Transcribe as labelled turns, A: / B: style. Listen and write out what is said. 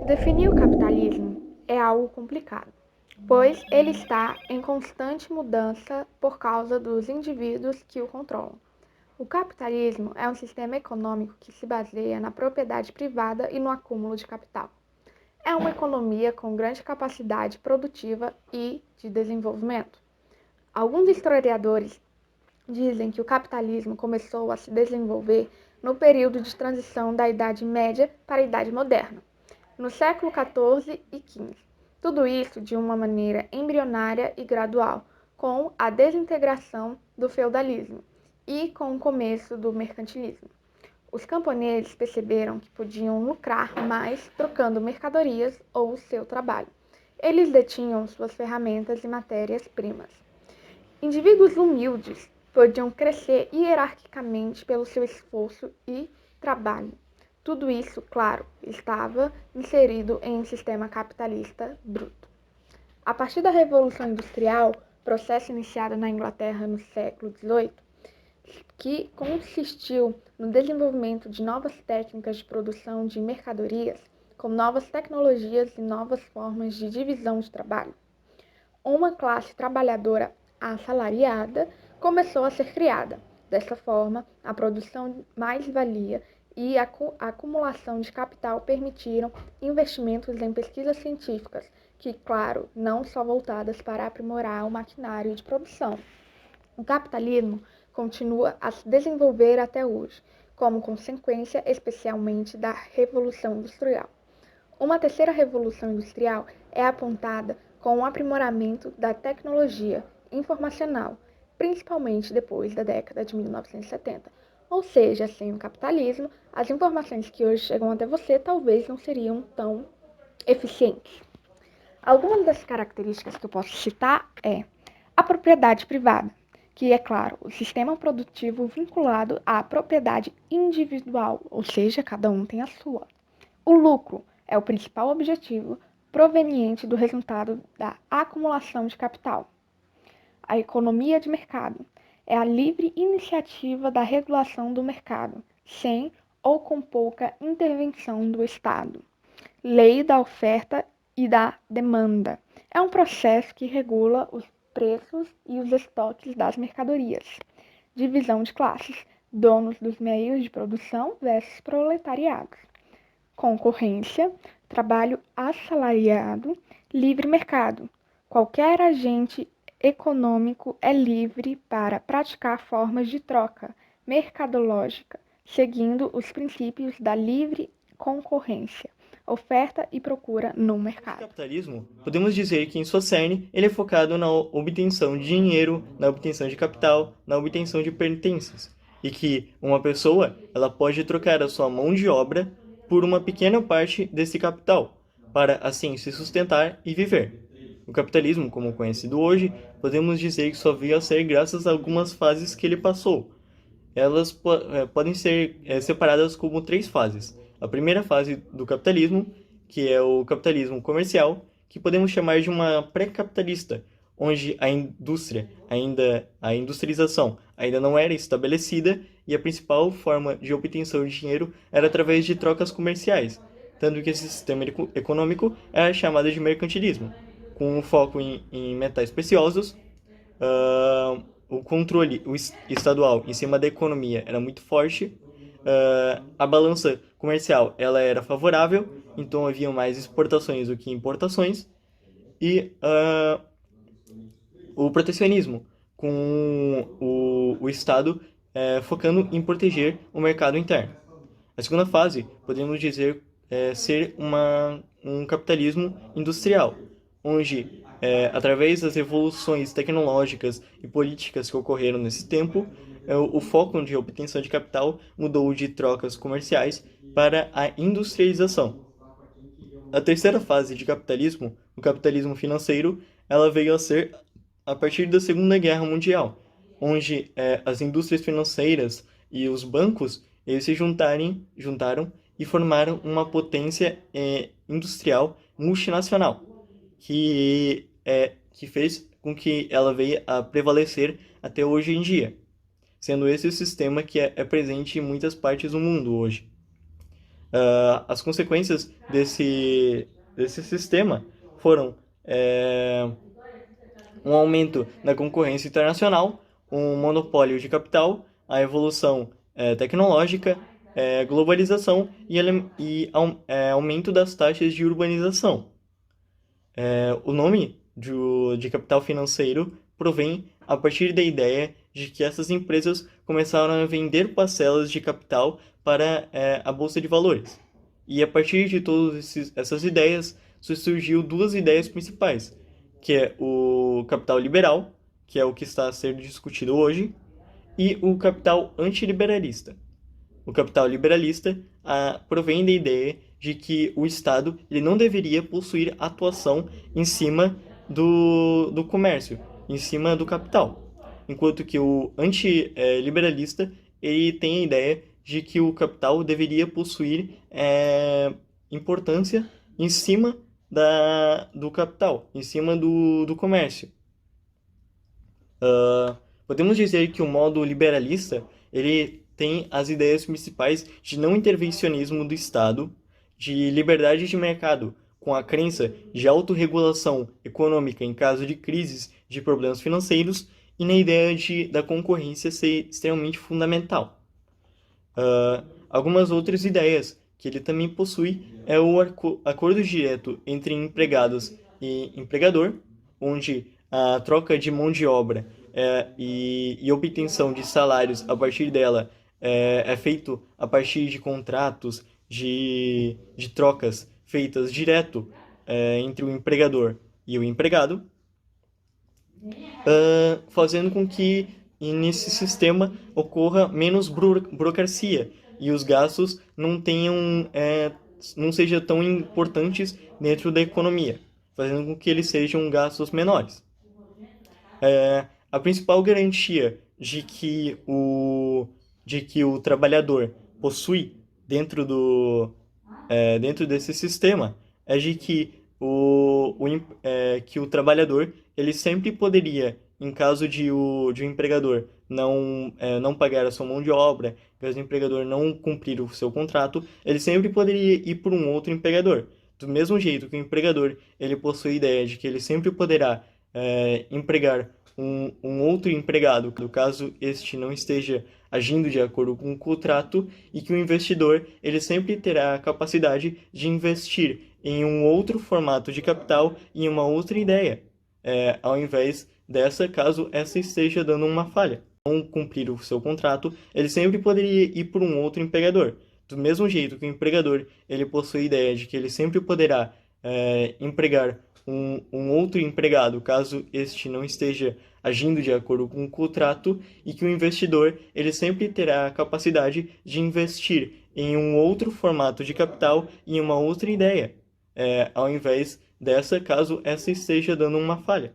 A: Definir o capitalismo é algo complicado, pois ele está em constante mudança por causa dos indivíduos que o controlam. O capitalismo é um sistema econômico que se baseia na propriedade privada e no acúmulo de capital. É uma economia com grande capacidade produtiva e de desenvolvimento. Alguns historiadores dizem que o capitalismo começou a se desenvolver no período de transição da Idade Média para a Idade Moderna, no século XIV e XV. Tudo isso de uma maneira embrionária e gradual, com a desintegração do feudalismo e com o começo do mercantilismo. Os camponeses perceberam que podiam lucrar mais trocando mercadorias ou o seu trabalho. Eles detinham suas ferramentas e matérias-primas. Indivíduos humildes podiam crescer hierarquicamente pelo seu esforço e trabalho. Tudo isso, claro, estava inserido em um sistema capitalista bruto. A partir da Revolução Industrial, processo iniciado na Inglaterra no século XVIII, que consistiu no desenvolvimento de novas técnicas de produção de mercadorias, com novas tecnologias e novas formas de divisão de trabalho, uma classe trabalhadora assalariada começou a ser criada. Dessa forma, a produção de mais-valia e a acumulação de capital permitiram investimentos em pesquisas científicas, que, claro, não só voltadas para aprimorar o maquinário de produção. O capitalismo continua a se desenvolver até hoje, como consequência especialmente da Revolução Industrial. Uma terceira revolução industrial é apontada com o aprimoramento da tecnologia informacional, principalmente depois da década de 1970. Ou seja, sem o capitalismo, as informações que hoje chegam até você talvez não seriam tão eficientes. Algumas das características que eu posso citar é a propriedade privada, que é, claro, o sistema produtivo vinculado à propriedade individual, ou seja, cada um tem a sua. O lucro é o principal objetivo proveniente do resultado da acumulação de capital. A economia de mercado é a livre iniciativa da regulação do mercado, sem ou com pouca intervenção do Estado. Lei da oferta e da demanda é um processo que regula os preços e os estoques das mercadorias. Divisão de classes, donos dos meios de produção versus proletariados. Concorrência, trabalho assalariado, livre mercado. Qualquer agente econômico é livre para praticar formas de troca mercadológica, seguindo os princípios da livre concorrência, oferta e procura no
B: O
A: mercado.
B: capitalismo, podemos dizer que em sua cerne ele é focado na obtenção de dinheiro, na obtenção de capital, na obtenção de pertences, e que uma pessoa ela pode trocar a sua mão de obra por uma pequena parte desse capital, para assim se sustentar e viver. O capitalismo, como conhecido hoje, podemos dizer que só veio a ser graças a algumas fases que ele passou. Elas podem ser separadas como três fases. A primeira fase do capitalismo, que é o capitalismo comercial, que podemos chamar de uma pré-capitalista, onde a industrialização ainda não era estabelecida e a principal forma de obtenção de dinheiro era através de trocas comerciais, tanto que esse sistema econômico é chamado de mercantilismo, com um foco em metais preciosos. O controle estadual em cima da economia era muito forte. A balança comercial ela era favorável, então havia mais exportações do que importações. E o protecionismo, com o Estado focando em proteger o mercado interno. A segunda fase, podemos dizer, ser um capitalismo industrial, onde, através das revoluções tecnológicas e políticas que ocorreram nesse tempo, o foco de obtenção de capital mudou de trocas comerciais para a industrialização. A terceira fase de capitalismo, o capitalismo financeiro, ela veio a ser a partir da Segunda Guerra Mundial, onde as indústrias financeiras e os bancos eles se juntaram e formaram uma potência industrial multinacional, que fez com que ela veio a prevalecer até hoje em dia, sendo esse o sistema que é presente em muitas partes do mundo hoje. As consequências desse sistema foram um aumento da concorrência internacional, um monopólio de capital, a evolução tecnológica, globalização e aumento das taxas de urbanização. O nome de capital financeiro provém a partir da ideia de que essas empresas começaram a vender parcelas de capital para a Bolsa de Valores. E a partir de todas essas ideias, surgiu duas ideias principais, que é o capital liberal, que é o que está a ser discutido hoje, e o capital antiliberalista. O capital liberalista provém da ideia de que o Estado ele não deveria possuir atuação em cima do comércio, em cima do capital. Enquanto que o antiliberalista ele tem a ideia de que o capital deveria possuir importância em cima do capital, em cima do comércio. Podemos dizer que o modo liberalista ele tem as ideias principais de não intervencionismo do Estado, de liberdade de mercado, com a crença de autorregulação econômica em caso de crises de problemas financeiros e na ideia da concorrência ser extremamente fundamental. Algumas outras ideias que ele também possui é o acordo direto entre empregados e empregador, onde a troca de mão de obra e obtenção de salários a partir dela é feito a partir de contratos de trocas feitas direto entre o empregador e o empregado, fazendo com que nesse sistema ocorra menos burocracia e os gastos não sejam tão importantes dentro da economia, fazendo com que eles sejam gastos menores. A principal garantia de que o trabalhador possui dentro desse sistema é de que o trabalhador ele sempre poderia, em caso de o empregador não pagar a sua mão de obra, caso o empregador não cumprir o seu contrato, ele sempre poderia ir por um outro empregador. Do mesmo jeito que o empregador ele possui a ideia de que ele sempre poderá empregar um outro empregado, caso este não esteja agindo de acordo com o contrato, e que o investidor ele sempre terá a capacidade de investir em um outro formato de capital e em uma outra ideia, ao invés dessa, caso essa esteja dando uma falha. Não cumprir o seu contrato, ele sempre poderia ir por um outro empregador. Do mesmo jeito que o empregador ele possui a ideia de que ele sempre poderá empregar um outro empregado, caso este não esteja agindo de acordo com o contrato, e que o investidor ele sempre terá a capacidade de investir em um outro formato de capital e em uma outra ideia, ao invés dessa, caso essa esteja dando uma falha.